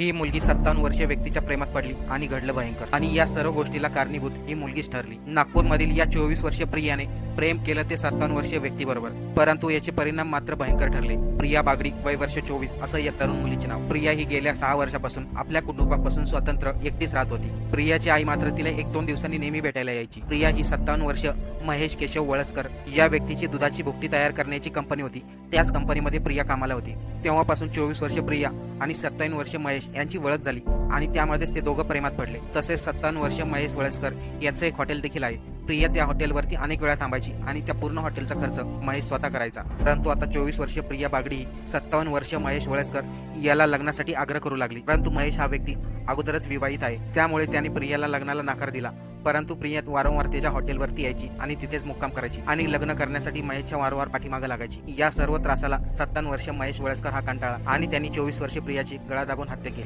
ही मुलगी 57 वर्षीय व्यक्तीच्या प्रेमात पडली आणि घडलं भयंकर. आणि या सर्व गोष्टीला कारणीभूत ही मुलगीच ठरली. नागपूरमधील या 24 वर्षीय प्रियाने प्रेम केलं ते 57 वर्षीय व्यक्तीबरोबर, परंतु याचे परिणाम मात्र भयंकर ठरले. प्रिया बागडी, वय वर्ष 24, असं या तरुण मुलीचे नाव. प्रिया ही गेल्या 6 वर्षापासून आपल्या कुटुंबापासून स्वतंत्र एकटीच राहत होती. प्रियाची आई मात्र तिला 1-2 दिवसांनी नेहमी भेटायला यायची. प्रिया ही 57 वर्ष महेश केशव वळसकर या व्यक्तीची दुधाची भुकटी तयार करण्याची कंपनी होती. त्याच कंपनीमध्ये प्रिया कामाला होती. तेव्हापासून 24 वर्ष प्रिया आणि 57 वर्ष महेश यांची ओळख झाली आणि त्यामध्येच ते दोघं प्रेमात पडले. तसेच 57 वर्ष महेश वळसकर यांचं एक हॉटेल देखील आहे. प्रिया त्या हॉटेलवरती अनेक वेळा थांबायची आणि त्या पूर्ण हॉटेलचा खर्च महेश स्वतः करायचा. परंतु आता 24 वर्ष प्रिया बागडी ही 57 वर्ष महेश वळसकर याला लग्नासाठी आग्रह करू लागली. परंतु महेश हा व्यक्ती अगोदरच विवाहित आहे, त्यामुळे त्याने प्रियाला लग्नाला नकार दिला. परंतु प्रिया वारंवार त्याच्या हॉटेलवरती यायची आणि तिथेच मुक्काम करायची आणि लग्न करण्यासाठी महेशच्या वारंवार पाठीमागे लागायची. या सर्व त्रासाला 57 वर्ष महेश वळसकर हा कंटाळा आणि त्यांनी 24 वर्ष प्रियाची गळा दाबून हत्या केली.